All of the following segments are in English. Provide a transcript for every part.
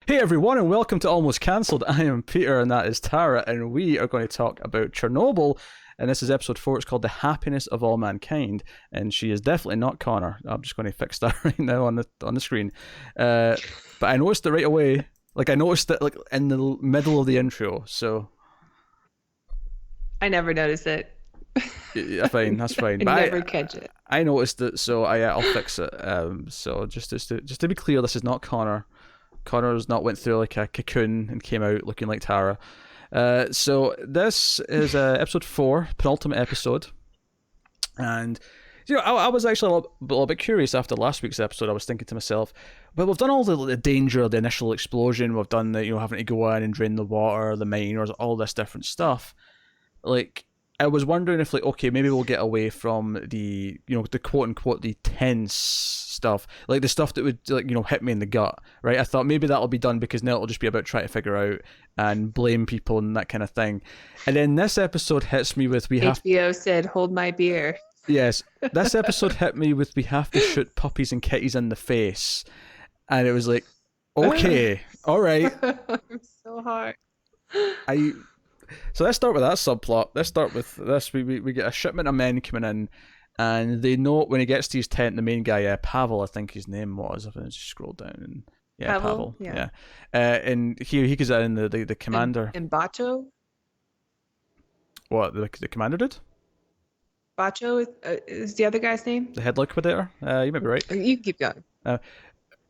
Hey everyone, and welcome to Almost Cancelled. I am Peter, and that is Tara, and we are going to talk about Chernobyl. And this is episode 4. It's called "The Happiness of All Mankind," and she is definitely not Connor. I'm just going to fix that right now on the screen. But I noticed it right away. Like I noticed it like in the middle of the intro. So I never notice it. yeah, fine, that's fine. I But never catch it. I noticed it, so I'll fix it. So just to be clear, this is not Connor. Connor's not went through like a cocoon and came out looking like Tara. So this is episode 4, penultimate episode, and I was actually a little bit curious after last week's episode. I was thinking to myself, well, we've done all the danger, the initial explosion, we've done the having to go in and drain the water, the miners, all this different stuff. Like, I was wondering if, like, okay, maybe we'll get away from the, the quote unquote the tense stuff, like the stuff that would, like, hit me in the gut, right? I thought maybe that'll be done because now it'll just be about trying to figure out and blame people and that kind of thing. And then this episode hits me with HBO said, "Hold my beer." Yes, this episode hit me with we have to shoot puppies and kitties in the face, and it was like, okay, all right. It's so hard. So let's start with that subplot. Let's start with this. We get a shipment of men coming in, and they know when he gets to his tent, the main guy, Pavel, I think his name was. If I just scroll down, and yeah, Pavel. Yeah. And he goes in, the commander. And Bacho? What, the commander did? Bacho is the other guy's name? The head liquidator? You may be right. You can keep going.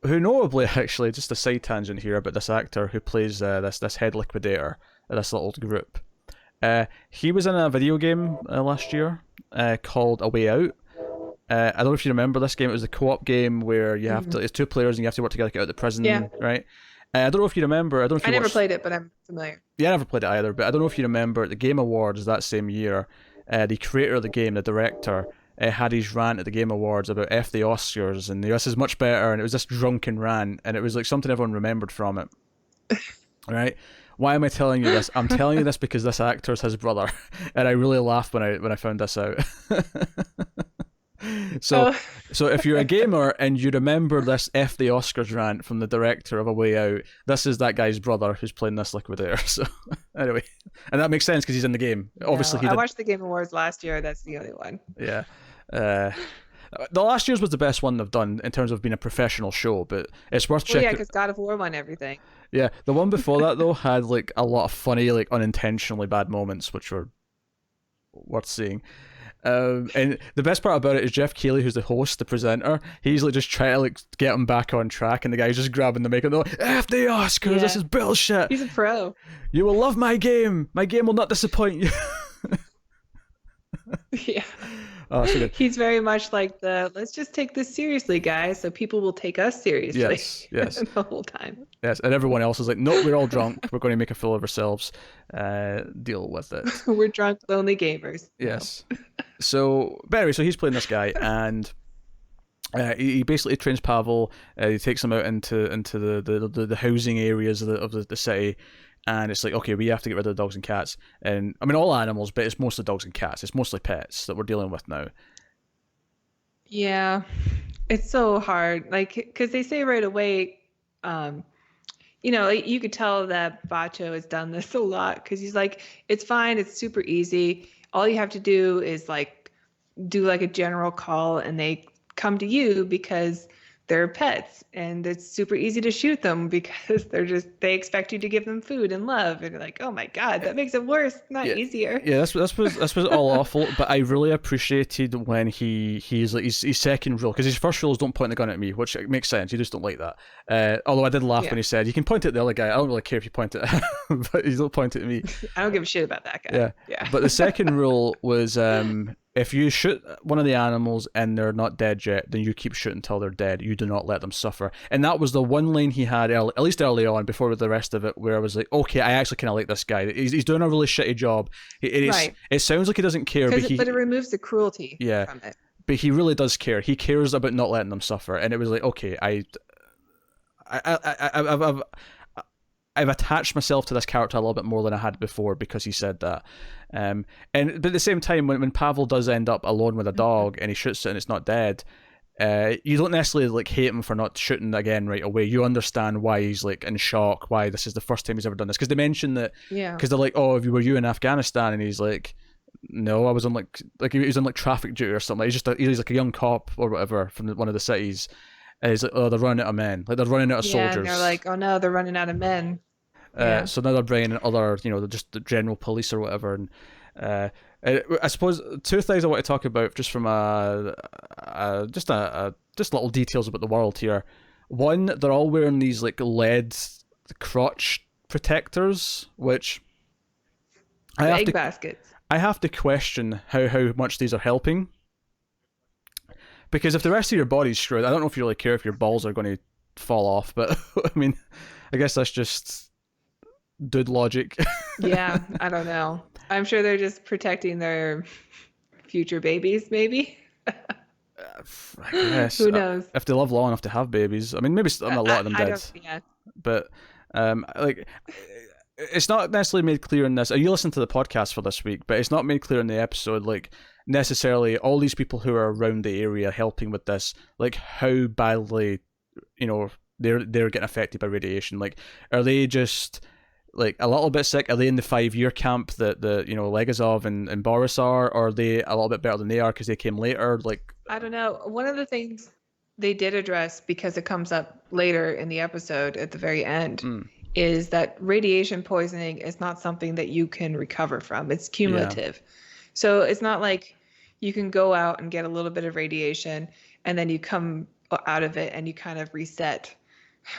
Who notably, actually, just a side tangent here about this actor who plays this head liquidator, this little group. He was in a video game last year called A Way Out. I don't know if you remember this game. It was a co-op game where you have to, it's 2 players and you have to work together to get out of the prison, right? I don't know if you remember. I don't know if you never played it, but I'm familiar. Yeah, I never played it either, but I don't know if you remember at the Game Awards that same year, the creator of the game, the director, had his rant at the Game Awards about F the Oscars and this is much better, and it was this drunken rant, and it was like something everyone remembered from it. Right? Why am I telling you this? I'm telling you this because this actor's his brother, and I really laughed when I found this out. So if you're a gamer and you remember this F the Oscars rant from the director of A Way Out, this is that guy's brother who's playing this liquidator. So anyway, and that makes sense because he's in the game. Obviously, I watched the Game Awards last year. That's the only one. Yeah. The last year's was the best one they've done in terms of being a professional show, but it's worth checking. Yeah, because God of War won everything. Yeah, the one before that though had like a lot of funny, like unintentionally bad moments, which were worth seeing. And the best part about it is Jeff Keighley, who's the host, the presenter, he's like just trying to like get him back on track, and the guy's just grabbing the mic and going, "F the Oscars, this is bullshit. He's a pro. You will love my game. My game will not disappoint you." Yeah. Oh, so good. He's very much like let's just take this seriously, guys, so people will take us seriously. Yes. The whole time. Yes, and everyone else is like, "No, we're all drunk. We're going to make a fool of ourselves. Deal with it." We're drunk, lonely gamers. Yes. So, but anyway, so he's playing this guy, and he basically trains Pavel. He takes him out into the housing areas of the city. And it's like, okay, we have to get rid of the dogs and cats. And I mean, all animals, but it's mostly dogs and cats. It's mostly pets that we're dealing with now. Yeah, it's so hard. Like, because they say right away, like, you could tell that Bacho has done this a lot because he's like, it's fine. It's super easy. All you have to do is like do like a general call and they come to you because they're pets, and it's super easy to shoot them because they expect you to give them food and love, and you're like, oh my god, that makes it worse, not easier. Yeah, this was all awful. But I really appreciated when he's like his second rule, because his first rule is don't point the gun at me, which makes sense. You just don't like that. Although I did laugh when he said you can point it at the other guy. I don't really care if you point it at him, but you don't point it at me. I don't give a shit about that guy. Yeah. But the second rule was if you shoot one of the animals and they're not dead yet, then you keep shooting until they're dead. You do not let them suffer. And that was the one line he had, at least early on, before the rest of it, where I was like, okay, I actually kind of like this guy. He's doing a really shitty job. It sounds like he doesn't care, but it removes the cruelty from it. But he really does care. He cares about not letting them suffer. And it was like, okay, I've attached myself to this character a little bit more than I had before because he said that. But at the same time, when Pavel does end up alone with a dog and he shoots it and it's not dead, you don't necessarily like hate him for not shooting again right away. You understand why he's like in shock, why this is the first time he's ever done this. Because they mention that, Yeah. because they're like, oh, were you in Afghanistan? And he's like, no, I was on like he was on like traffic duty or something. He's like a young cop or whatever from one of the cities. And he's like, oh, they're running out of men, like they're running out of Yeah, soldiers. and they're like, oh no, they're running out of men. Yeah. So now they're bringing in other, just the general police or whatever. And I suppose two things I want to talk about just from just little details about the world here. One, they're all wearing these like lead crotch protectors, which Egg baskets. I have to question how much these are helping. Because if the rest of your body's screwed, I don't know if you really care if your balls are going to fall off, but I mean, I guess that's just dude logic. Yeah, I don't know. I'm sure they're just protecting their future babies, maybe. I guess. Who knows? If they live long enough to have babies. I mean, maybe a lot of them did. Yeah. But, like, it's not necessarily made clear in this. You listen to the podcast for this week, but it's not made clear in the episode, like, necessarily all these people who are around the area helping with this, like, how badly, they're getting affected by radiation. Like, are they just like a little bit sick? Are they in the 5-year camp that Legazov and Boris are, or are they a little bit better than they are because they came later? Like, I don't know. One of the things they did address, because it comes up later in the episode at the very end, is that radiation poisoning is not something that you can recover from. It's cumulative. Yeah. So it's not like you can go out and get a little bit of radiation and then you come out of it and you kind of reset,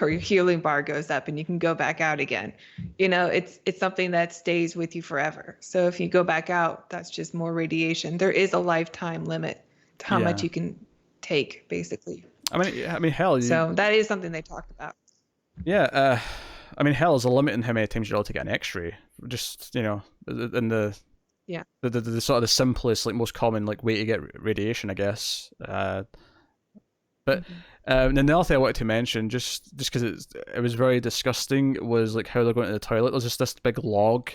or your healing bar goes up and you can go back out again. It's something that stays with you forever. So if you go back out, that's just more radiation. There is a lifetime limit to how much you can take, basically. I mean, hell. So that is something they talked about. Yeah. I mean, hell, is a limit in how many times you're allowed to get an X-ray. Just in the sort of the simplest, like most common, like way to get radiation, I guess. But then the other thing I wanted to mention, just because it was very disgusting, was like how they're going to the toilet. There's just this big log.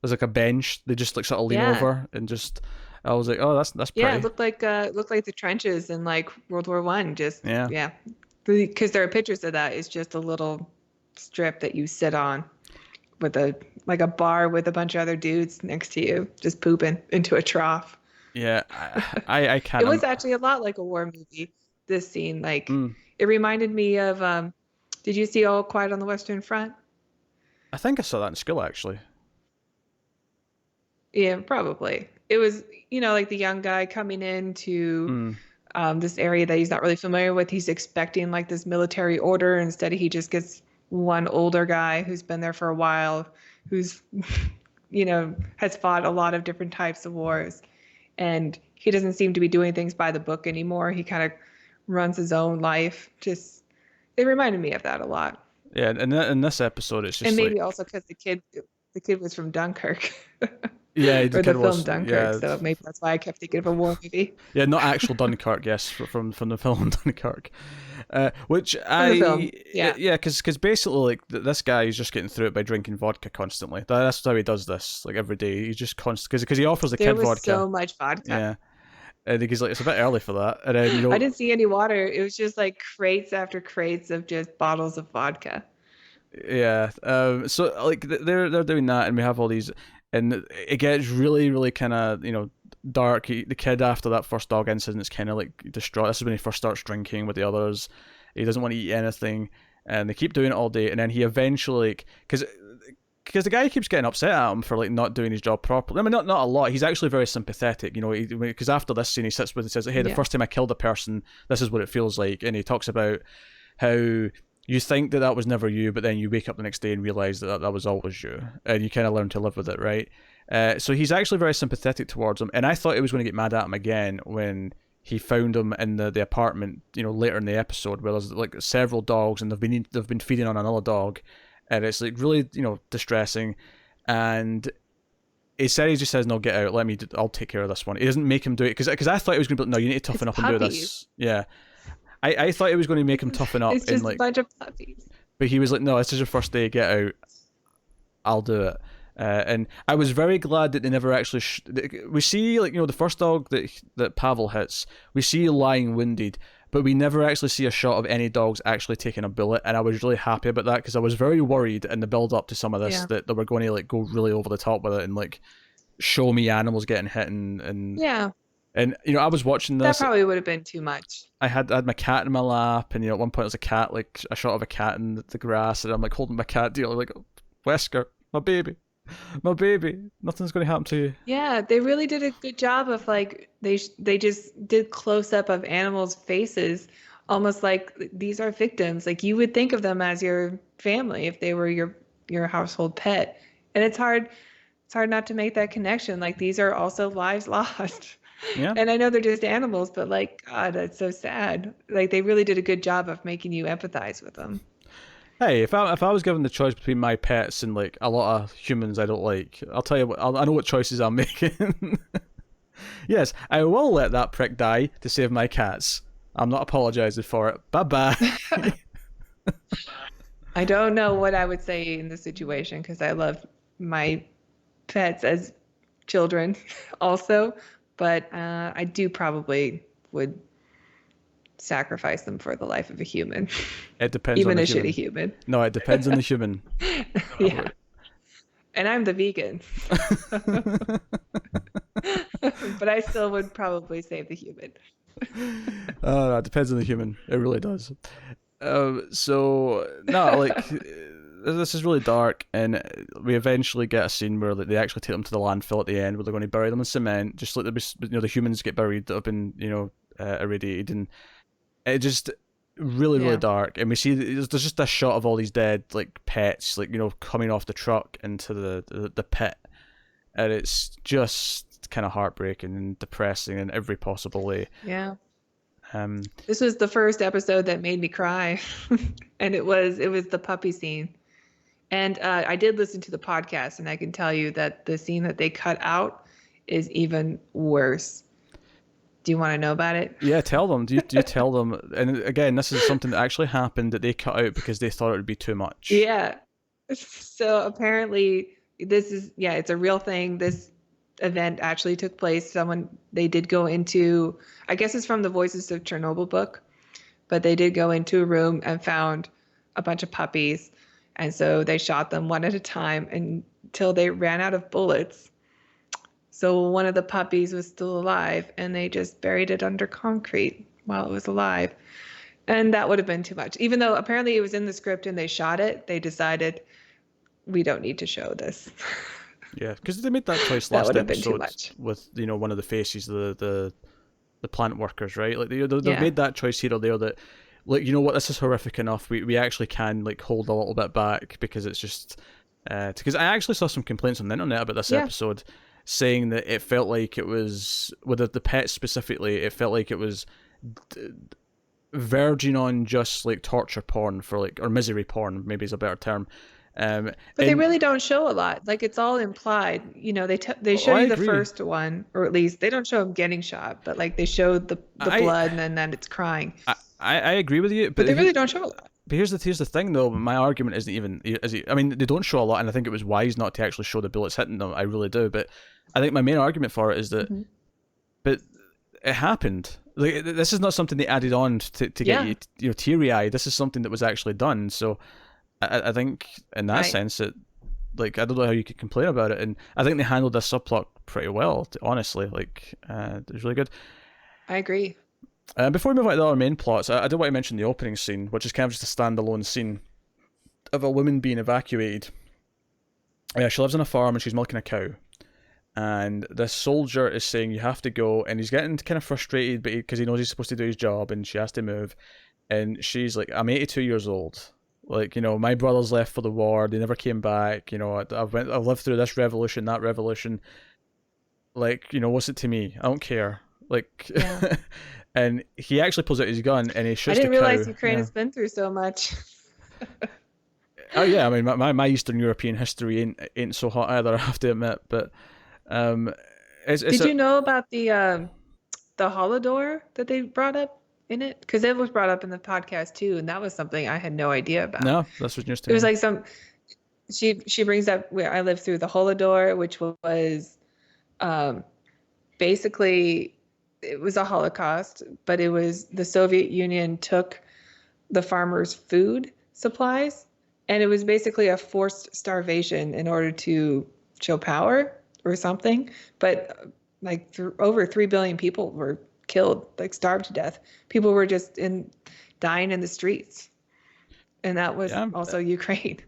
There's like a bench. They just like sort of lean over and just. I was like, oh, that's pretty. Yeah, it looked like the trenches in like World War I. Just because there are pictures of that. It's just a little strip that you sit on with a bar with a bunch of other dudes next to you, just pooping into a trough. Yeah, I can't. It was actually a lot like a war movie. This scene, like it reminded me of. Did you see All Quiet on the Western Front? I think I saw that in school, actually. Yeah, probably. It was, like the young guy coming into this area that he's not really familiar with. He's expecting like this military order. Instead, he just gets one older guy who's been there for a while, who's, has fought a lot of different types of wars. And he doesn't seem to be doing things by the book anymore. He kind of runs his own life. It reminded me of that a lot. Yeah, and in this episode, it's just and maybe also because the kid was from Dunkirk. Yeah, or the film Dunkirk, so maybe that's why I kept thinking of a war movie. Yeah, not actual Dunkirk, yes, from the film Dunkirk, which because basically like this guy is just getting through it by drinking vodka constantly. That's how he does this, like every day. He's just constant because he offers the kid vodka. There was so much vodka. Yeah, and he's like, it's a bit early for that. And then I didn't see any water. It was just like crates after crates of just bottles of vodka. Yeah, so like they're doing that, and we have all these. And it gets really, really kind of, dark. The kid, after that first dog incident, is kind of like distraught. This is when he first starts drinking with the others. He doesn't want to eat anything. And they keep doing it all day. And then he eventually, because the guy keeps getting upset at him for like not doing his job properly. I mean, not a lot. He's actually very sympathetic, because after this scene, he sits with and says, hey, the first time I killed a person, this is what it feels like. And he talks about how you think that was never you, but then you wake up the next day and realize that was always you, and you kind of learn to live with it, right? So he's actually very sympathetic towards him, and I thought he was going to get mad at him again when he found him in the apartment, later in the episode, where there's like several dogs, and they've been feeding on another dog, and it's like really distressing, and he just says, no, get out, I'll take care of this one. He doesn't make him do it, because I thought he was going to be like, no, you need to toughen up and do this. Yeah. I thought it was going to make him toughen up. It's just a bunch of puppies. But he was like, no, this is your first day, get out. I'll do it. And I was very glad that they never actually... we see, the first dog that Pavel hits, we see lying wounded, but we never actually see a shot of any dogs actually taking a bullet, and I was really happy about that because I was very worried in the build up to some of this Yeah. that they were going to like go really over the top with it and like show me animals getting hit Yeah. and you know, I was watching That this. probably would have been too much. I had my cat in my lap, and you know, at one point there was a cat, like a shot of a cat in the grass, and I'm like holding my cat dearly, like, Wesker, my baby, nothing's going to happen to you. Yeah, they really did a good job of like they just did close up of animals' faces, almost like these are victims. Like you would think of them as your family if they were your household pet. And it's hard not to make that connection. Like these are also lives lost. Yeah. And I know they're just animals, but like God, that's so sad. Like they really did a good job of making you empathize with them. Hey, if I was given the choice between my pets and like a lot of humans I don't like, I'll tell you what, I know what choices I'm making. Yes, I will let that prick die to save my cats. I'm not apologizing for it. Bye bye. I don't know what I would say in this situation because I love my pets as children also, but I do probably would sacrifice them for the life of a human, It depends on even the a shitty human. human. No, it depends on the human. Yeah. And I'm the vegan, but I still would probably save the human. No, it depends on the human. It really does. So no, like this is really dark, and we eventually get a scene where like, they actually take them to the landfill at the end, where they're going to bury them in cement, just like the humans get buried that have been irradiated, and it just really Yeah. dark. And we see there's just a shot of all these dead like pets, like coming off the truck into the pit, and it's just kind of heartbreaking and depressing in every possible way. Yeah. Um, This was the first episode that made me cry, and it was the puppy scene. And I did listen to the podcast, and I can tell you that the scene that they cut out is even worse. Do you want to know about it? Yeah, tell them. Do you tell them? And again, this is something that actually happened that they cut out because they thought it would be too much. Yeah. So apparently it's a real thing. This event actually took place. They did go into, I guess it's from the Voices of Chernobyl book, but they did go into a room and found a bunch of puppies. And so they shot them one at a time until they ran out of bullets. So one of the puppies was still alive, and they just buried it under concrete while it was alive. And that would have been too much. Even though apparently it was in the script and they shot it, they decided we don't need to show this. Yeah, because they made that choice That last would have been too episode much. with one of the faces, the plant workers, right? Like they've Yeah. made that choice here or there that, like, you know what, this is horrific enough. We actually can like hold a little bit back because it's just because I actually saw some complaints on the internet about this Yeah. episode, saying that it felt like it was with the pets specifically. It felt like it was verging on just like torture porn for like or misery porn, maybe is a better term. But they really don't show a lot. Like it's all implied. They show I you the agree. first one, or at least they don't show him getting shot, but like they showed the blood and then it's crying. I agree with you, But they really don't show a lot. But here's the thing though. My argument isn't even I mean, they don't show a lot, and I think it was wise not to actually show the bullets hitting them. I really do. But I think my main argument for it is that, but it happened. Like this is not something they added on to get you teary eyed. This is something that was actually done. So I think in that sense it, like, I don't know how you could complain about it, and I think they handled this subplot pretty well. Honestly, like it was really good. I agree. Before we move on to the other main plots, I do want to mention the opening scene, which is kind of just a standalone scene of a woman being evacuated. She lives on a farm and she's milking a cow. And this soldier is saying, you have to go, and he's getting kind of frustrated because he knows he's supposed to do his job and she has to move. And she's like, I'm 82 years old. Like, my brothers left for the war, they never came back. I've lived through this revolution, that revolution. Like, what's it to me? I don't care. Like, Yeah. And he actually pulls out his gun and he shoots the cow. I didn't realize Ukraine has been through so much. Oh yeah, I mean my Eastern European history ain't so hot either, I have to admit. But did you know about the holodor that they brought up in it? Because it was brought up in the podcast too, and that was something I had no idea about. No, that's what news to me. It was like she brings up where I lived through the holodor, which was basically it was a Holocaust, but it was the Soviet Union took the farmers' food supplies, and it was basically a forced starvation in order to show power or something. But like over 3 billion people were killed, like starved to death. People were just dying in the streets, and that was Yeah, also Ukraine.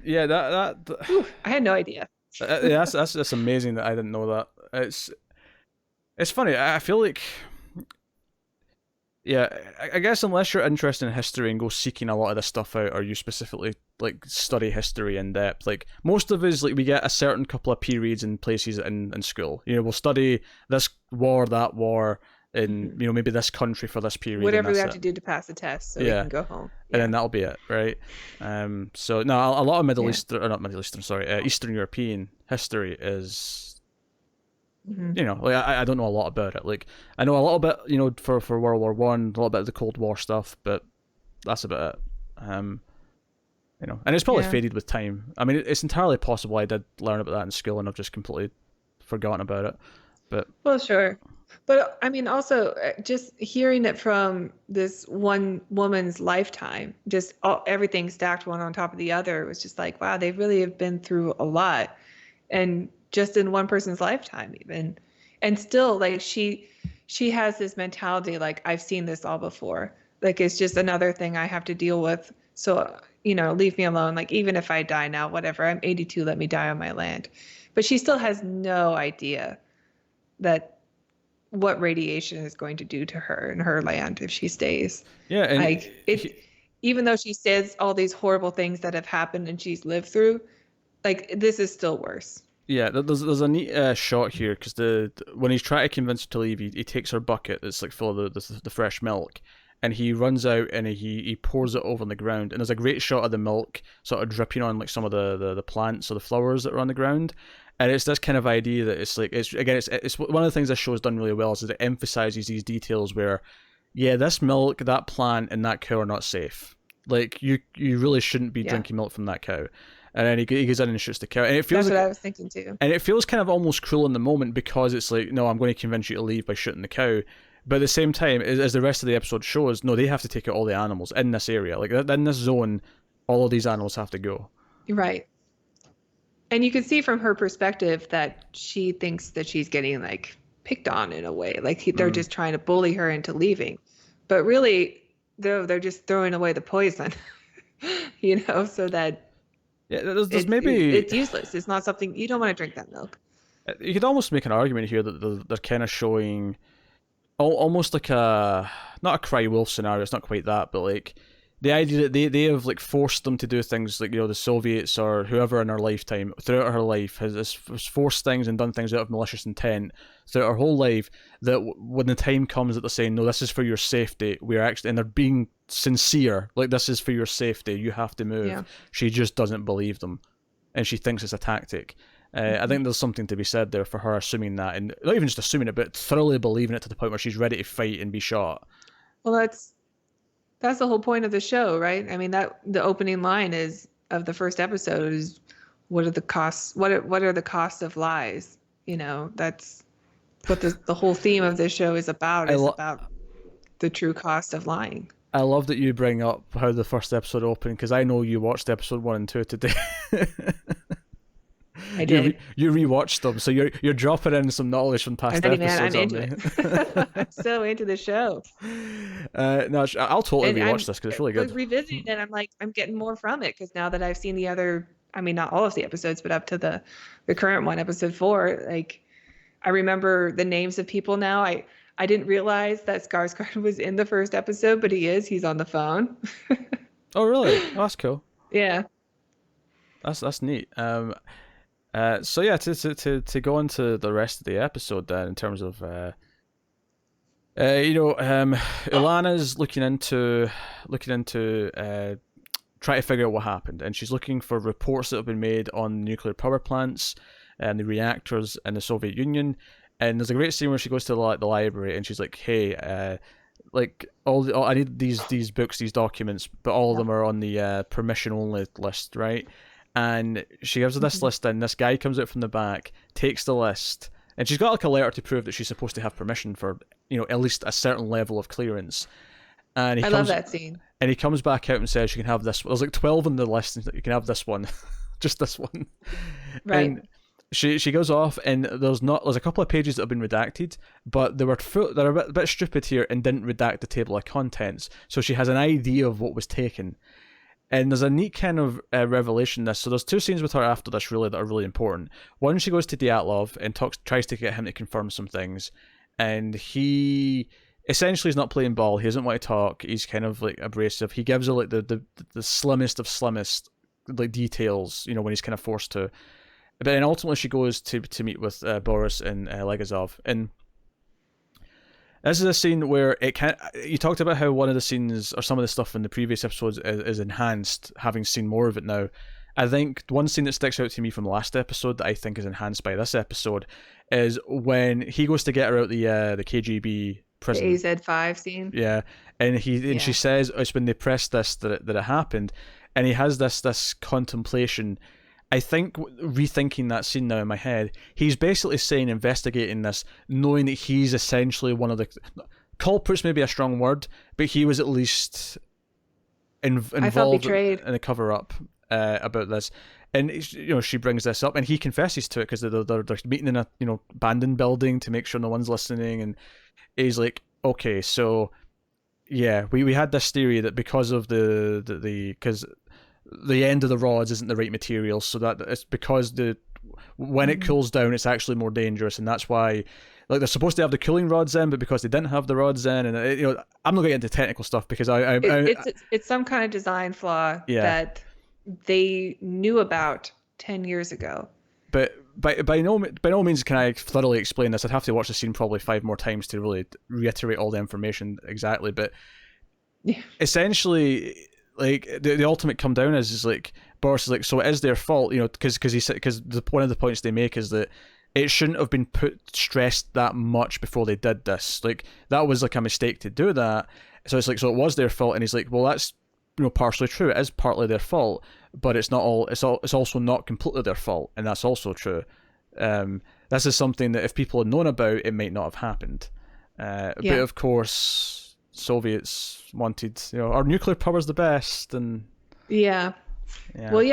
yeah. Whew, I had no idea. Yeah, that's amazing that I didn't know that. It's funny. I feel like, yeah, I guess unless you're interested in history and go seeking a lot of this stuff out, or you specifically like study history in depth, like most of us, like we get a certain couple of periods and places in school. You know, we'll study this war, that war, in maybe this country for this period, and Whatever we that's have it. to do to pass the test, so we Yeah, can go home. and Yeah. then that'll be it, right? So no, a lot of Middle Yeah. Eastern, or not Middle Eastern, sorry, Eastern European history is, Hmm. like I don't know a lot about it. Like I know a little bit, for World War One, a little bit of the Cold War stuff, but that's about it. And it's probably Yeah. faded with time. I mean, it's entirely possible I did learn about that in school and I've just completely forgotten about it. But Well, sure. But I mean, also just hearing it from this one woman's lifetime, just everything stacked one on top of the other, was just like, wow, they really have been through a lot. And just in one person's lifetime, even. And still, like, she has this mentality, like, I've seen this all before. Like, it's just another thing I have to deal with. So, leave me alone. Like, even if I die now, whatever, I'm 82, let me die on my land. But she still has no idea that what radiation is going to do to her and her land if she stays. yeah, and Like it, even though she says all these horrible things that have happened and she's lived through, like this is still worse. yeah, there's a neat shot here because when he's trying to convince her to leave, he takes her bucket that's like full of the fresh milk, and he runs out and he pours it over on the ground, and there's a great shot of the milk sort of dripping on like some of the plants or the flowers that are on the ground. And it's this kind of idea that it's like it's one of the things this show has done really well is that it emphasizes these details where, yeah, this milk, that plant, and that cow are not safe. Like you really shouldn't be Yeah. drinking milk from that cow. And then he goes in and shoots the cow, and it feels That's like, what I was thinking too. and it feels kind of almost cruel in the moment because it's like, no, I'm going to convince you to leave by shooting the cow. But at the same time, as the rest of the episode shows, no, they have to take out all the animals in this area. Like in this zone, all of these animals have to go. You're right. And you can see from her perspective that she thinks that she's getting like picked on in a way. Like they're just trying to bully her into leaving. But really, they're just throwing away the poison, so that Yeah, there's maybe it's useless. It's not something you don't want to drink that milk. you could almost make an argument here that they're kind of showing almost like not a cry wolf scenario. It's not quite that, but like the idea that they have like forced them to do things like the Soviets or whoever in her lifetime throughout her life has forced things and done things out of malicious intent throughout her whole life, that when the time comes that they're saying no, this is for your safety, we're actually, and they're being sincere, like this is for your safety, you have to move. Yeah. She just doesn't believe them, and she thinks it's a tactic. I think there's something to be said there for her assuming that, and not even just assuming it, but thoroughly believing it to the point where she's ready to fight and be shot. Well, that's the whole point of the show, right? I mean, that the opening line is of the first episode is, what are the costs? What are the costs of lies? That's what the whole theme of this show is about. Is about the true cost of lying. I love that you bring up how the first episode opened, because I know you watched episode 1 and 2 today. I did. You rewatched them, so you're dropping in some knowledge from past episodes. I'm into it. I'm so into the show. No, I'll totally rewatch I'm, this because it's really good. Revisiting it, I'm getting more from it because now that I've seen the other, I mean, not all of the episodes, but up to the current one, episode 4, like I remember the names of people now. I didn't realize that Skarsgård was in the first episode, but he is. He's on the phone. Oh, really? Oh, that's cool. Yeah. That's neat. So yeah, to go into the rest of the episode then, in terms of Ilana's looking into trying to figure out what happened, and she's looking for reports that have been made on nuclear power plants and the reactors in the Soviet Union. And there's a great scene where she goes to the library and she's like, "Hey, like I need these books, these documents, but all of them are on the permission only list, right?" And she gives her this list, and this guy comes out from the back, takes the list, and she's got like a letter to prove that she's supposed to have permission for at least a certain level of clearance. And I love that scene. and he comes back out and says you can have this. There's like 12 on the list, and you can have this one, just this one. Right. And she goes off, and there's a couple of pages that have been redacted, but they're a bit stupid here and didn't redact the table of contents. So she has an idea of what was taken. And there's a neat kind of revelation in this. So there's two scenes with her after this really that are really important. One, she goes to Dyatlov and tries to get him to confirm some things, and he essentially is not playing ball. He doesn't want to talk. He's kind of like abrasive. He gives her like the slimmest of slimmest like details, when he's kind of forced to. But then ultimately she goes to meet with Boris and Legazov, and this is a scene where you talked about how one of the scenes or some of the stuff in the previous episodes is enhanced, having seen more of it now. I think one scene that sticks out to me from the last episode that I think is enhanced by this episode is when he goes to get her out the KGB prison. The AZ5 scene. Yeah, and she says it's when they pressed this that it happened, and he has this contemplation. I think rethinking that scene now in my head, he's basically saying investigating this, knowing that he's essentially one of the culprits, maybe a strong word, but he was at least involved in a cover up about this. And she brings this up, and he confesses to it because they're meeting in a abandoned building to make sure no one's listening, and he's like, okay, so yeah, we had this theory that because of because the end of the rods isn't the right material, so that it's because when it cools down, it's actually more dangerous, and that's why they're supposed to have the cooling rods in, but because they didn't have the rods in, and I'm not going to get into technical stuff because it's some kind of design flaw that they knew about 10 years ago. But by no means can I thoroughly explain this. I'd have to watch the scene probably 5 more times to really reiterate all the information exactly. But essentially, like the ultimate come down is like Boris is like, so it is their fault, because one of the points they make is that it shouldn't have been stressed that much before they did this. Like that was like a mistake to do that. So it's like, so it was their fault, and he's like, well, that's partially true. It is partly their fault, but it's not all. It's also not completely their fault, and that's also true. This is something that if people had known about, it might not have happened. But of course, Soviets wanted, our nuclear power's the best, and well,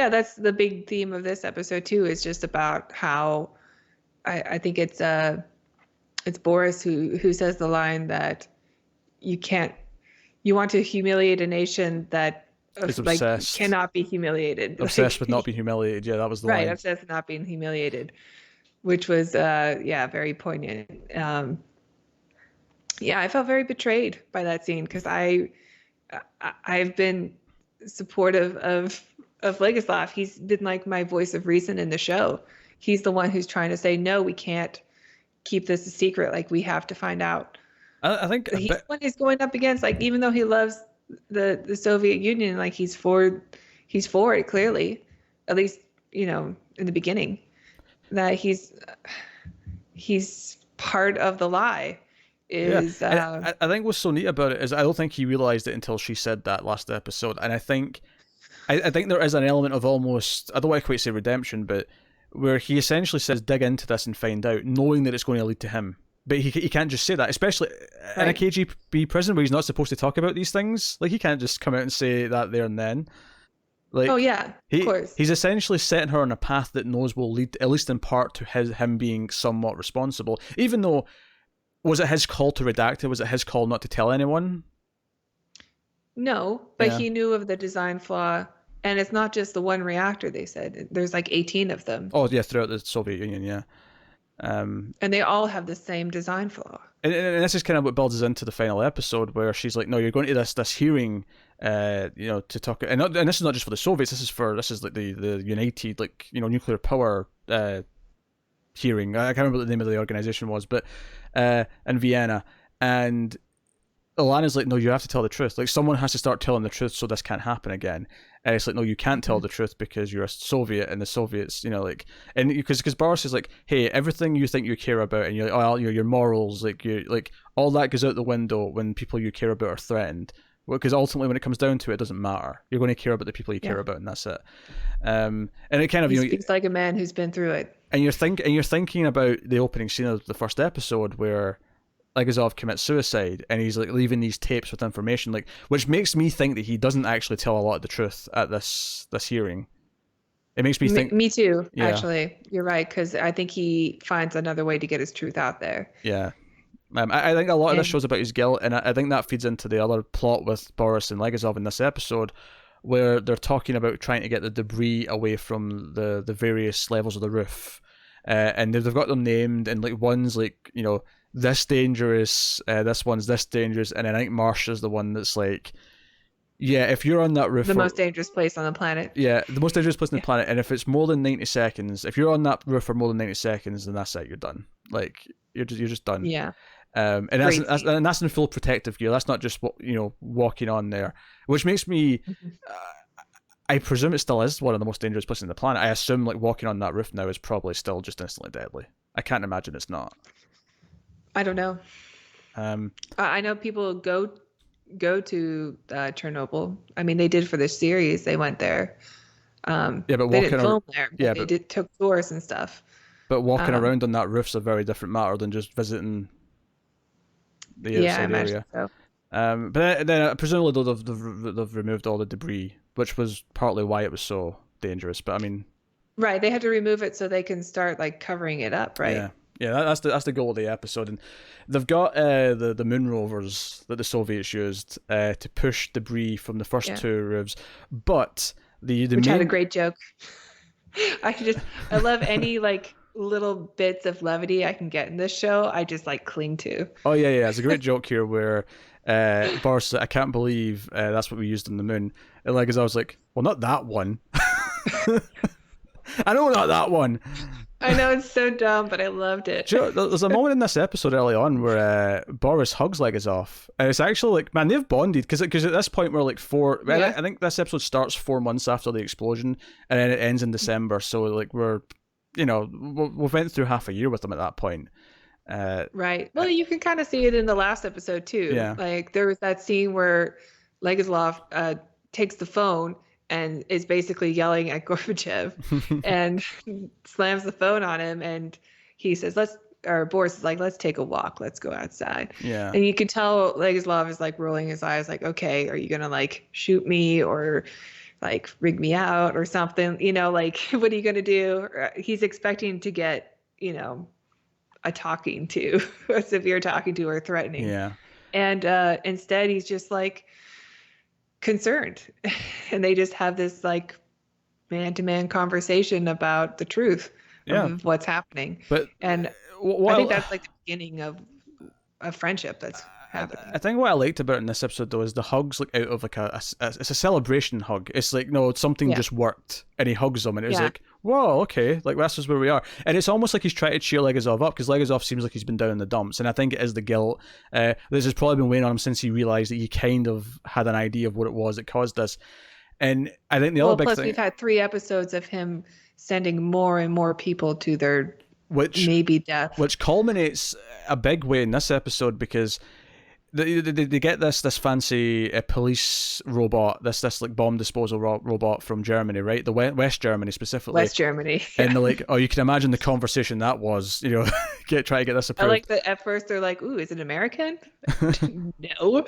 that's the big theme of this episode too. Is just about how I think it's Boris who says the line that you want to humiliate a nation that cannot be humiliated. Obsessed with not being humiliated. Yeah, that was the line. Right, obsessed with not being humiliated, which was very poignant. I felt very betrayed by that scene because I've been supportive of Legoslav. He's been like my voice of reason in the show. He's the one who's trying to say, no, we can't keep this a secret. Like, we have to find out. I think he's the one he's going up against. Like, even though he loves the Soviet Union, like he's for it clearly, at least in the beginning, that he's part of the lie. I think what's so neat about it is I don't think he realized it until she said that last episode, and I think there is an element of almost, I don't want to quite say redemption, but where he essentially says dig into this and find out, knowing that it's going to lead to him. But he can't just say that, especially in a KGB prison where he's not supposed to talk about these things. Like, he can't just come out and say that there and then. Like, of course. He's essentially setting her on a path that knows will lead, at least in part, to him being somewhat responsible. Even though, was it his call to redact it? Was it his call not to tell anyone? No, but he knew of the design flaw. And it's not just the one reactor, they said. There's like 18 of them. Oh, yeah, throughout the Soviet Union, yeah. And they all have the same design flaw. And this is kind of what builds us into the final episode, where she's like, no, you're going to this hearing, to talk. And this is not just for the Soviets, this is like the United, nuclear power hearing. I can't remember what the name of the organization was, but in Vienna. And Alana's like, no, you have to tell the truth. Like, someone has to start telling the truth so this can't happen again. And it's like, no, you can't tell the truth because you're a Soviet, and the Soviets, and because Boris is like, hey, everything you think you care about, and you're like, your morals, all that goes out the window when people you care about are threatened. Because ultimately, when it comes down to it, it doesn't matter. You're going to care about the people you care about, and that's it. And it kind of, he speaks like a man who's been through it. And you're thinking about the opening scene of the first episode where Legazov commits suicide, and he's like leaving these tapes with information, like, which makes me think that he doesn't actually tell a lot of the truth at this hearing. It makes me think. Me too. Yeah. Actually, you're right, because I think he finds another way to get his truth out there. Yeah. I think a lot of this shows about his guilt, and I think that feeds into the other plot with Boris and Legazov in this episode, where they're talking about trying to get the debris away from the various levels of the roof, and they've got them named, and like one's like, you know, this dangerous, this one's this dangerous, and then I think Marsha's the one that's like, yeah, if you're on that roof, The most dangerous place on the planet. yeah, the most dangerous place on the planet, and if it's more than 90 seconds, if you're on that roof for more than 90 seconds, then that's it, you're done. Like you're just done. Yeah. And that's in full protective gear. That's not just, you know, walking on there, which makes me. I presume it still is one of the most dangerous places on the planet. I assume like walking on that roof now is probably still just instantly deadly. I can't imagine it's not. I don't know. I know people go to Chernobyl. I mean, they did for this series. They went there. But they didn't film there. But yeah, they took tours and stuff. But walking around on that roof's a very different matter than just visiting the outside area. So. But then presumably they've removed all the debris, which was partly why it was so dangerous. But I mean, right, they had to remove it so they can start like covering it up, right? Yeah, that's the goal of the episode, and they've got the moon rovers that the Soviets used to push debris from the first two roofs, but which had a great joke. I love any like little bits of levity I can get in this show. I just like cling to. Oh yeah, it's a great joke here where Boris, I can't believe that's what we used on the moon. And like, as I was like, well, not that one. I know, not that one. I know, it's so dumb, but I loved it. You know, there's a moment in this episode early on where Boris hugs Legazov, and it's actually like, man, they've bonded, because at this point we're like I think this episode starts 4 months after the explosion, and then it ends in December, so like we've went through half a year with them at that point. Right. Well, you can kind of see it in the last episode too. Yeah. Like there was that scene where Legazov takes the phone and is basically yelling at Gorbachev and slams the phone on him, and he says, Boris is like, let's take a walk, let's go outside. Yeah. And you can tell Legazov is like rolling his eyes like, okay, are you gonna like shoot me or like rig me out or something? You know, like what are you gonna do? He's expecting to get, you know, a severe talking to or threatening. Yeah. And instead he's just like concerned, and they just have this like man-to-man conversation about the truth of what's happening. But I think that's like the beginning of a friendship that's happening. I think what I liked about it in this episode though is the hugs like out of like it's a celebration hug. It's like, no, something just worked, and he hugs them, and it was like, whoa, okay, like that's just where we are. And it's almost like he's trying to cheer Legazov up, because Legazov seems like he's been down in the dumps, and I think it is the guilt. This has probably been weighing on him since he realized that he kind of had an idea of what it was that caused this. And I think the other big thing, we've had 3 episodes of him sending more and more people to their maybe death, which culminates a big way in this episode, because they get this fancy police robot, this like bomb disposal robot from Germany, right? The West Germany specifically. West Germany. And they're like, oh, you can imagine the conversation that was, you know, try to get this approved. I like that at first they're like, ooh, is it American? No.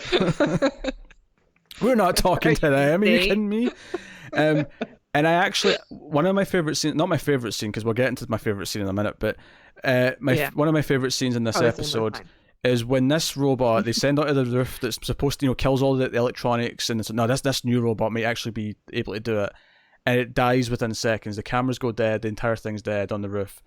We're not talking to them. Are you kidding me? And I actually, one of my favorite scenes, not my favorite scene, because we'll get into my favorite scene in a minute, but one of my favorite scenes in this episode is when this robot, they send out to the roof that's supposed to, you know, kills all the electronics, and it's no, this new robot might actually be able to do it, and it dies within seconds. The cameras go dead, the entire thing's dead on the roof,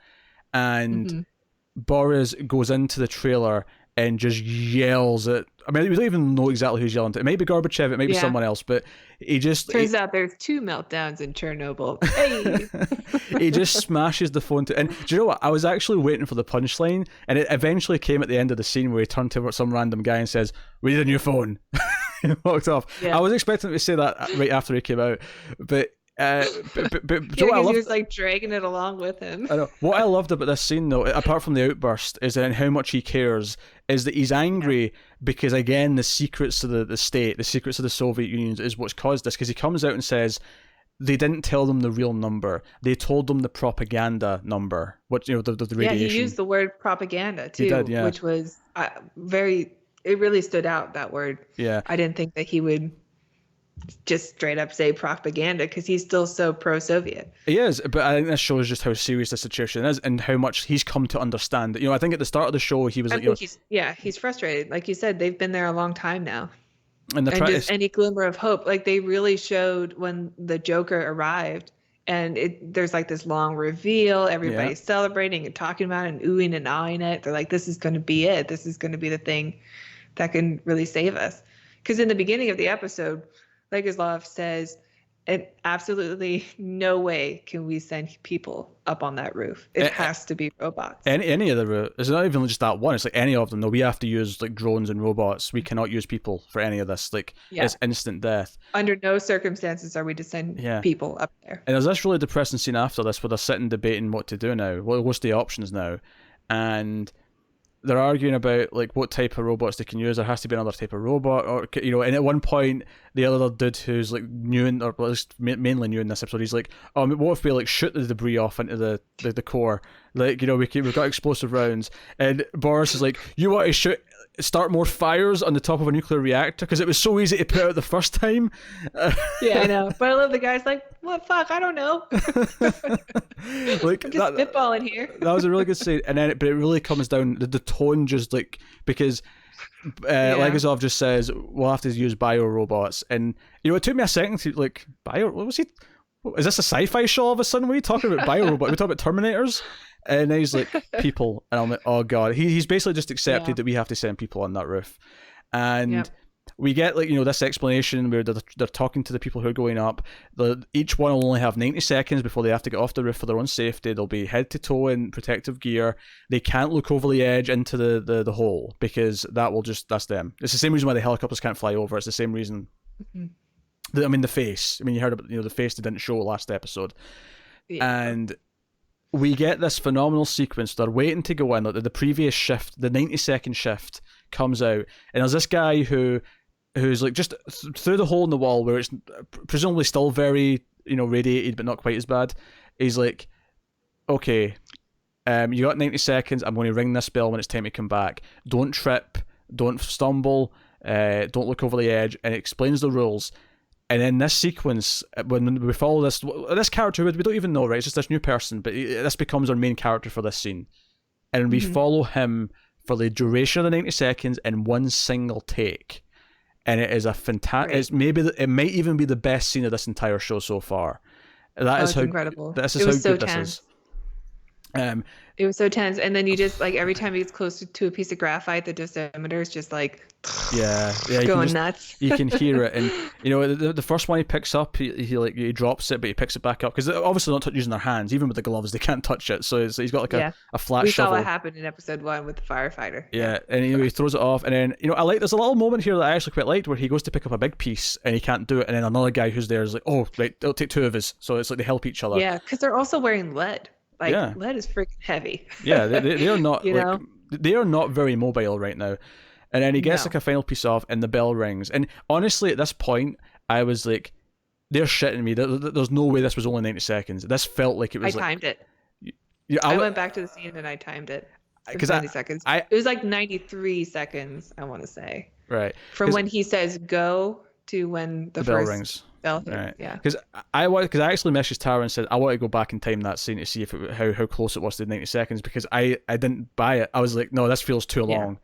and Boris goes into the trailer and just yells at, I mean, we don't even know exactly who's yelling to. It might be Gorbachev, it might be someone else, but he just... Turns out there's 2 meltdowns in Chernobyl. Hey! He just smashes the phone to... And do you know what? I was actually waiting for the punchline, and it eventually came at the end of the scene where he turned to some random guy and says, "We need a new phone." And walked off. Yeah. I was expecting him to say that right after he came out, but... Because he was like dragging it along with him. I know. What I loved about this scene, though, apart from the outburst, is that how much he cares, is that he's angry because, again, the secrets of the state, the secrets of the Soviet Union is what's caused this, because he comes out and says they didn't tell them the real number. They told them the propaganda number. What the radiation. Yeah, he used the word propaganda too, He did, yeah. which was it really stood out, that word. Yeah. I didn't think that he would just straight up say propaganda, because he's still so pro-Soviet. He is, but I think this shows just how serious the situation is and how much he's come to understand. I think at the start of the show he was he's frustrated. Like you said, they've been there a long time now. And just any glimmer of hope, like they really showed when the Joker arrived, and there's like this long reveal. Everybody's celebrating and talking about it and oohing and ahhing it. They're like, this is going to be it. This is going to be the thing that can really save us. Because in the beginning of the episode, Legoslov says, "And absolutely no way can we send people up on that roof. It has to be robots." Any of the it's not even just that one. It's like any of them. No, we have to use like drones and robots. We cannot use people for any of this. Like it's instant death. Under no circumstances are we to send people up there. And there's this really depressing scene after this where they're sitting debating what to do now. What's the options now? And they're arguing about like what type of robots they can use. There has to be another type of robot, or And at one point, the other dude who's like new in, or at least mainly new in this episode, he's like, "Oh, what if we like shoot the debris off into the core? Like we've got explosive rounds." And Boris is like, "You want to start more fires on the top of a nuclear reactor because it was so easy to put out the first time." Yeah, I know. But I love the guy's like, "What fuck? I don't know." Like I'm just spitballing here. That was a really good scene, and then but it really comes down the tone, just like because Legasov just says we'll have to use bio robots, and it took me a second to like bio. What was he? Is this a sci-fi show all of a sudden? What are you talking about? Bio robot? We talking about Terminators? And then he's like, people. And I'm like, oh God. He's basically just accepted that we have to send people on that roof. And we get like, this explanation where they're talking to the people who are going up. Each one will only have 90 seconds before they have to get off the roof for their own safety. They'll be head to toe in protective gear. They can't look over the edge into the hole because that's them. It's the same reason why the helicopters can't fly over. It's the same reason. Mm-hmm. The face. You heard about the face they didn't show last episode. Yeah. And we get this phenomenal sequence. They're waiting to go in. Like the previous shift, the 90-second shift comes out, and there's this guy who's like just through the hole in the wall where it's presumably still very radiated, but not quite as bad. He's like, "Okay, you got 90 seconds. I'm going to ring this bell when it's time to come back. Don't trip. Don't stumble. Don't look over the edge." And it explains the rules. And in this sequence, when we follow this character, we don't even know, right? It's just this new person, but this becomes our main character for this scene. And we follow him for the duration of the 90 seconds in one single take. And it is a fantastic... It might even be the best scene of this entire show so far. It's incredible. This is how good this is. It was so tense, and then you just like every time he gets close to a piece of graphite, the dosimeter is just like going nuts. You can hear it, and the first one he picks up, he drops it, but he picks it back up because obviously they're not using their hands. Even with the gloves, they can't touch it. So he's got like a flat shovel. We saw what happened in episode 1 with the firefighter. Yeah, and he throws it off, and then I there's a little moment here that I actually quite liked where he goes to pick up a big piece and he can't do it, and then another guy who's there is like, "Oh, right, it'll take two of us." So it's like they help each other. Yeah, because they're also wearing lead. Lead is freaking heavy. Yeah, they are not. They are not very mobile right now. And then he gets like a final piece off, and the bell rings. And honestly, at this point, I was like, "They're shitting me. There's no way this was only 90 seconds. This felt like it was." I timed it. I went back to the scene and I timed it. Because 90 seconds. It was like 93 seconds. I want to say. Right. From when he says go to when the bell first rings. Right. Yeah. Because I actually messaged Tara and said I want to go back and time that scene to see if how close it was to 90 seconds because I didn't buy it. I was like, no, this feels too long.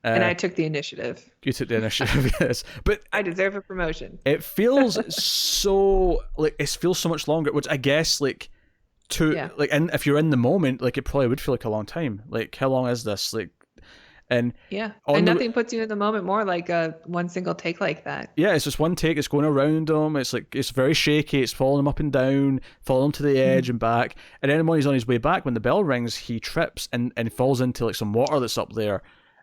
And I took the initiative. You took the initiative, yes. But I deserve a promotion. It feels so much longer, which I guess and if you're in the moment, like it probably would feel like a long time. Like how long is this? Like. And nothing puts you in the moment more like one single take like that. Yeah, it's just one take. It's going around him. It's like it's very shaky. It's following him up and down, following him to the edge and back. And then when he's on his way back, when the bell rings, he trips and falls into like some water that's up there.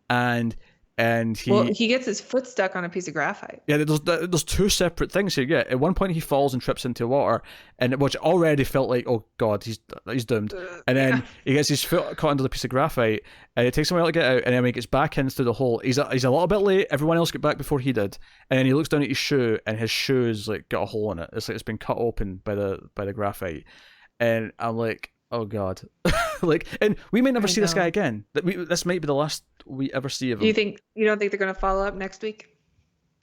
And and Well, he he gets his foot stuck on a piece of graphite. yeah, there's two separate things here. Yeah, at one point he falls and trips into water, and which already felt like, oh god, he's doomed. And Yeah. then he gets his foot caught under the piece of graphite, and it takes him a while to get out. And then when he gets back into the hole, he's a little bit late. Everyone else got back before he did, and then he looks down at his shoe, and his shoe's like got a hole in it. It's like it's been cut open by the graphite, and I'm like, oh god, like, and we may never I see this guy know. again. This might be the last we ever see of him. You don't think they're going to follow up next week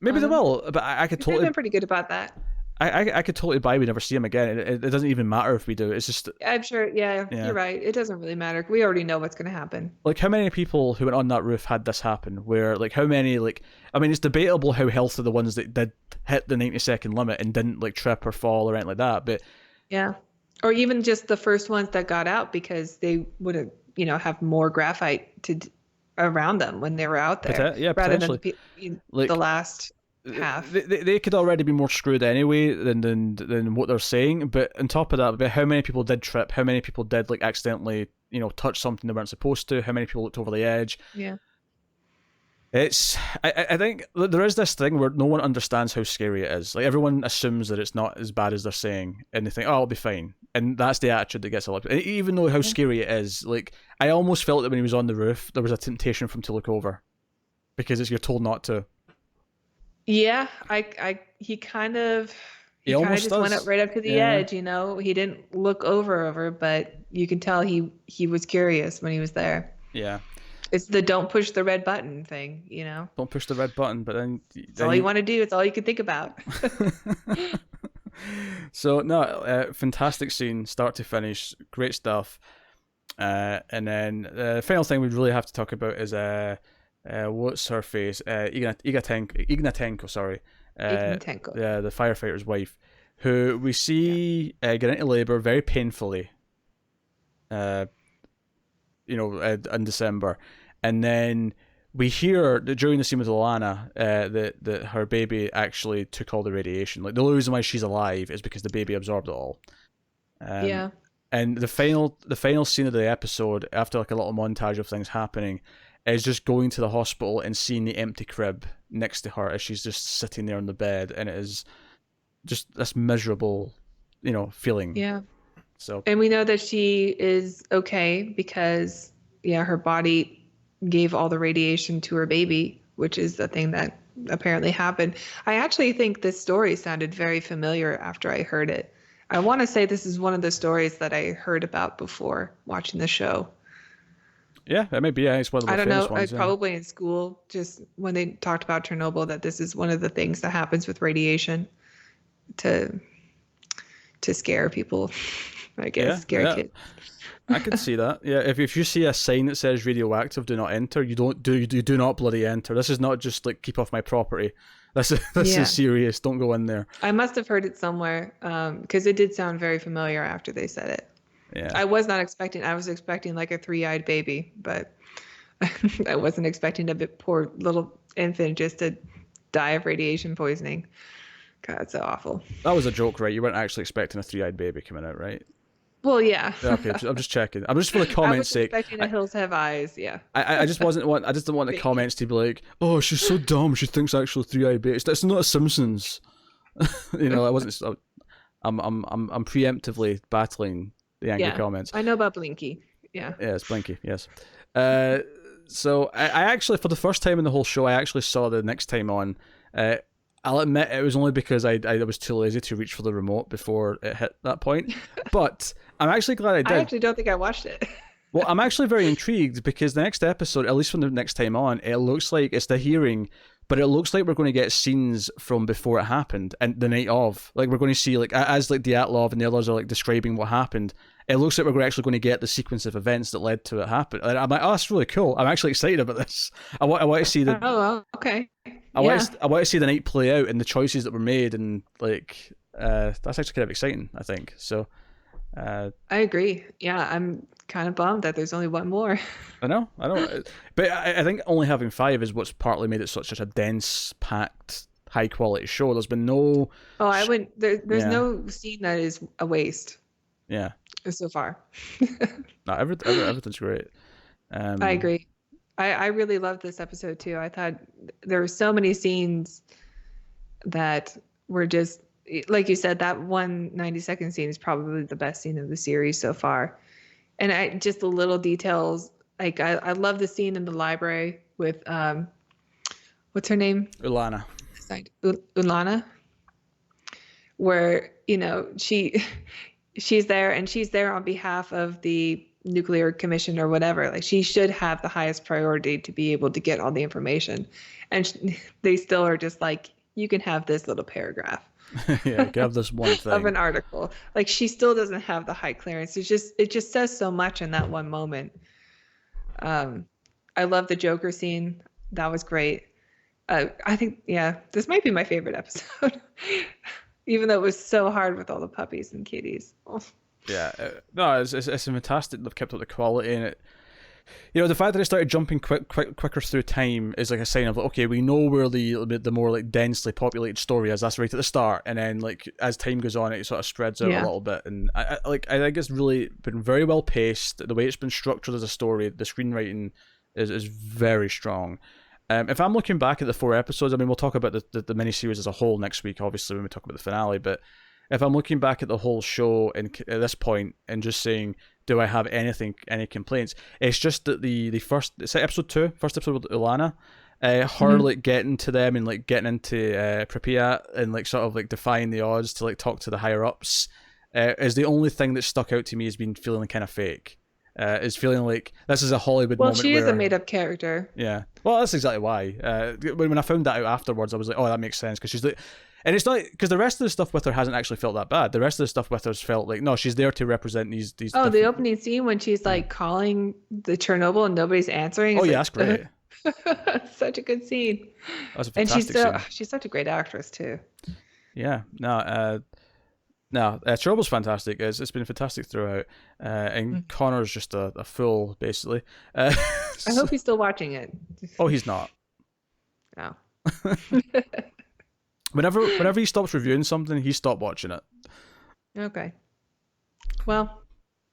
Maybe on they him? will, but I could They've totally been pretty good about that. I could totally buy we never see him again. It doesn't even matter if we do. It's just I'm sure. Yeah, yeah. you're right. It doesn't really matter. We already know what's going to happen. Like how many people who went on that roof had this happen? Where like how many like I mean it's debatable how healthy the ones that did hit the 90-second limit and didn't like trip or fall or anything like that. But Yeah. Or even just the first ones that got out because they would have, have more graphite around them when they were out there, yeah, rather than potentially. Like the last half. they could already be more screwed anyway than what they're saying. But on top of that, about how many people did trip, how many people did like accidentally touch something they weren't supposed to, how many people looked over the edge. Yeah. I think there is this thing where no one understands how scary it is. Like everyone assumes that it's not as bad as they're saying, and they think, "Oh, it'll be fine." And that's the attitude that gets elected. And even though how scary it is, like I almost felt that when he was on the roof, there was a temptation for him to look over, because you're told not to. Yeah, he kind of Almost just went does. up right up to the Yeah. edge, He didn't look over, but you could tell he was curious when he was there. Yeah. It's the don't push the red button thing, Don't push the red button, but It's all you want to do. It's all you can think about. So no, fantastic scene, start to finish, great stuff. And then the final thing we really have to talk about is what's her face? Ignatenko, sorry. Ignatenko. Yeah, the firefighter's wife, who we see get into labor very painfully. In December, and then we hear that during the scene with Alana, that her baby actually took all the radiation. Like the only reason why she's alive is because the baby absorbed it all. Yeah. And the final scene of the episode, after like a little montage of things happening, is just going to the hospital and seeing the empty crib next to her as she's just sitting there on the bed, and it is just this miserable, feeling. Yeah. So. And we know that she is okay because, her body gave all the radiation to her baby, which is the thing that apparently happened. I actually think this story sounded very familiar after I heard it. I want to say this is one of the stories that I heard about before watching the show. Yeah, it may be. Yeah, it's one of the I don't famous know. ones. Yeah. Probably in school, just when they talked about Chernobyl, that this is one of the things that happens with radiation to scare people. I guess scare kids. I can see that. Yeah, if you see a sign that says radioactive, do not enter. You do not bloody enter. This is not just like keep off my property. This is serious. Don't go in there. I must have heard it somewhere because it did sound very familiar after they said it. Yeah. I was not expecting. I was expecting like a 3-eyed baby, but I wasn't expecting a poor little infant just to die of radiation poisoning. God, it's so awful. That was a joke, right? You weren't actually expecting a 3-eyed baby coming out, right? Well, yeah. Okay, I'm just checking. I'm just for the comments' sake. I was expecting the hills to have eyes. Yeah. I just didn't want the comments to be like, oh, she's so dumb. She thinks actually 3-eyed baby. It's not a Simpsons. I wasn't. I'm preemptively battling the angry comments. I know about Blinky. Yeah. Yeah, it's Blinky. Yes. So I actually, for the first time in the whole show, I actually saw the next time on. I'll admit it was only because I was too lazy to reach for the remote before it hit that point. But I'm actually glad I did. I actually don't think I watched it. Well, I'm actually very intrigued because the next episode, at least from the next time on, it looks like it's the hearing, but it looks like we're going to get scenes from before it happened and the night of. Like we're going to see, like as like Dyatlov and the others are like describing what happened. It looks like we're actually going to get the sequence of events that led to it happen. And I'm like, oh, that's really cool. I'm actually excited about this. I want to see the. Oh, okay. I want to see the night play out and the choices that were made, and like that's actually kind of exciting, I think. So. I agree. Yeah, I'm kind of bummed that there's only one more. I know, but I think only having 5 is what's partly made it such a dense, packed, high quality show. There's been no. Oh, I wouldn't. There's no scene that is a waste. Yeah. So far. No, everything's great. I agree. I really loved this episode too. I thought there were so many scenes that were just like you said, that one 90-second scene is probably the best scene of the series so far. And I just the little details, like I love the scene in the library with what's her name? Ulana. Ulana, where, you know, she's there and she's there on behalf of the nuclear commission or whatever. Like she should have the highest priority to be able to get all the information. And they still are just like, you can have this little paragraph Yeah, give this one thing. of an article. Like she still doesn't have the high clearance. It just says so much in that one moment. I love the Joker scene. That was great. I think, yeah, this might be my favorite episode, even though it was so hard with all the puppies and kitties. Oh. Yeah, no, it's fantastic. They've kept up the quality in it. You know, the fact that it started jumping quicker through time is like a sign of like, okay, we know where the more like densely populated story is. That's right at the start, and then like as time goes on, it sort of spreads out a little bit. And I think it's really been very well paced. The way it's been structured as a story, the screenwriting is very strong. If I'm looking back at the 4 episodes, I mean, we'll talk about the miniseries as a whole next week, obviously, when we talk about the finale. But if I'm looking back at the whole show and at this point and just saying, do I have any complaints? It's just that the first, it's like episode 2, first episode with Ilana, her like getting to them and like getting into Pripyat and like sort of like defying the odds to like talk to the higher ups, is the only thing that stuck out to me as being feeling kind of fake. Is feeling like this is a Hollywood moment. Well, she is a made-up character. Yeah. Well, that's exactly why. When I found that out afterwards, I was like, oh, that makes sense, because she's like, and it's not because the rest of the stuff with her hasn't actually felt that bad. The rest of the stuff with her's felt like, no, she's there to represent these. Oh, the opening scene when she's like calling the Chernobyl and nobody's answering. Oh yeah, that's great. Such a good scene. That's a fantastic scene. She's such a great actress too. Yeah. No, Chernobyls fantastic. It's been fantastic throughout, and Connor's just a fool, basically. I hope he's still watching it. Oh, he's not. No. Whenever he stops reviewing something, he stopped watching it. Okay. Well,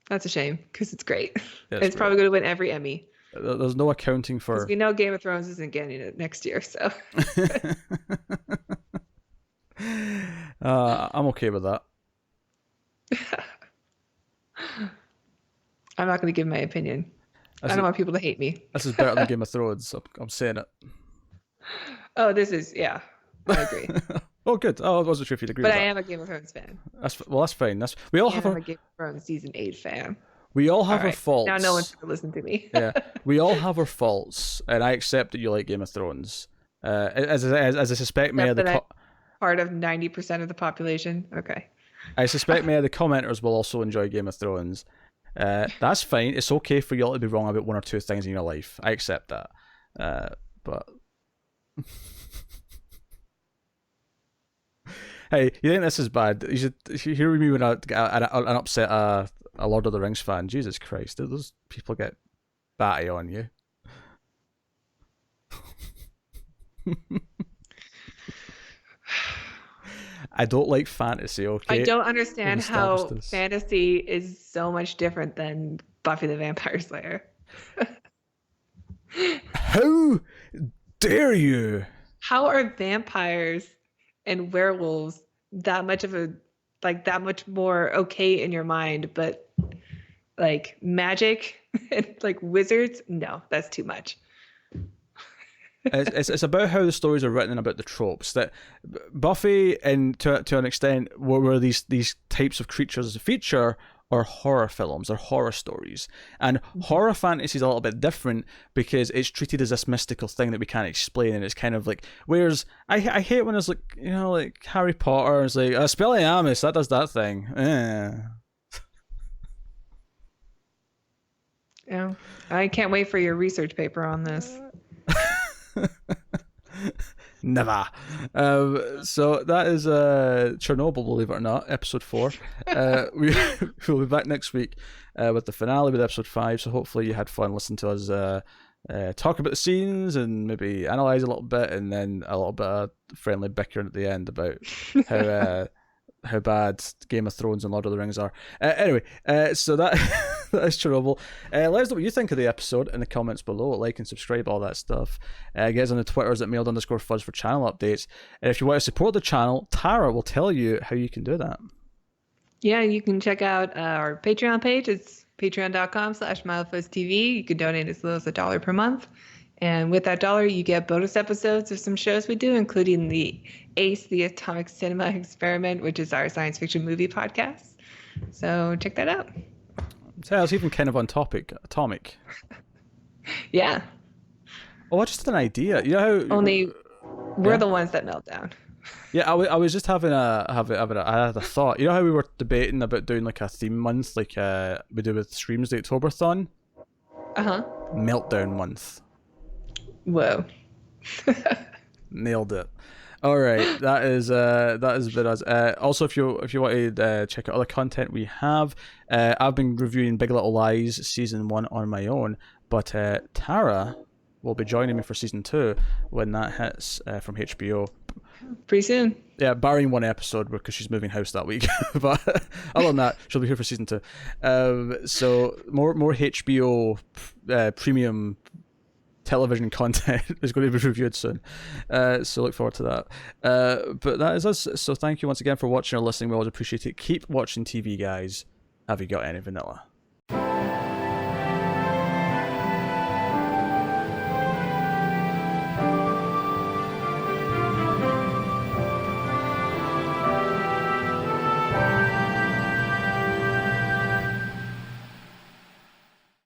that's a shame because it's great. Yeah, it's probably going to win every Emmy. There's no accounting for. Because we know Game of Thrones isn't getting it next year, so. I'm okay with that. I'm not going to give my opinion. I don't want people to hate me. This is better than Game of Thrones. I'm saying it. Oh, this is, yeah. I agree. Oh, good. Oh, I wasn't sure if you'd agree with that. But I am a Game of Thrones fan. That's fine. We all have I'm a Game of Thrones season 8 fan. We all have our faults. Now no one's going to listen to me. Yeah, we all have our faults, and I accept that you like Game of Thrones. As I suspect many of the part of 90% of the population. Okay. I suspect many of the commenters will also enjoy Game of Thrones. That's fine. It's okay for you all to be wrong about 1 or 2 things in your life. I accept that. But hey, you think this is bad? You should hear me when I upset a Lord of the Rings fan. Jesus Christ, those people get batty on you. I don't like fantasy, okay? I don't understand how fantasy is so much different than Buffy the Vampire Slayer. How dare you? How are vampires and werewolves that much more okay in your mind, but like magic and like wizards? No, that's too much. It's about how the stories are written and about the tropes that Buffy, and to an extent, where these types of creatures feature are horror films or horror stories, and horror fantasy is a little bit different because it's treated as this mystical thing that we can't explain, and it's kind of like, whereas I hate when it's like, you know, like Harry Potter is like Expelliarmus, that does that thing. Yeah, I can't wait for your research paper on this. Never. So that is Chernobyl, believe it or not, episode 4. We'll be back next week with the finale with episode 5. So hopefully you had fun listening to us talk about the scenes and maybe analyze a little bit, and then a little bit of friendly bickering at the end about how bad Game of Thrones and Lord of the Rings are. Anyway, so that That is Chernobyl. Let us know what you think of the episode in the comments below. Like and subscribe, all that stuff. Get us on the Twitters at mailed_fuzz for channel updates. And if you want to support the channel, Tara will tell you how you can do that. Yeah, you can check out our Patreon page. It's patreon.com/milefuzztv. You can donate as little as $1 per month. And with that $1, you get bonus episodes of some shows we do, including the ACE, the Atomic Cinema Experiment, which is our science fiction movie podcast. So check that out. So I was even kind of on topic, atomic. Yeah. Oh, I just had an idea. You know how Only we're the ones that melt down. Yeah, I was just having I had a thought. You know how we were debating about doing like a theme month, like we do with Streams the Octoberthon? Meltdown month. Whoa. Nailed it. All right, that is been us. Also, if you want to check out other content we have, I've been reviewing Big Little Lies season 1 on my own, but Tara will be joining me for season 2 when that hits from HBO. Pretty soon. Yeah, barring one episode because she's moving house that week. But other than that, she'll be here for season 2. So more HBO premium television content is going to be reviewed soon. So look forward to that. But that is us. So thank you once again for watching or listening. We always appreciate it. Keep watching TV, guys. Have you got any vanilla?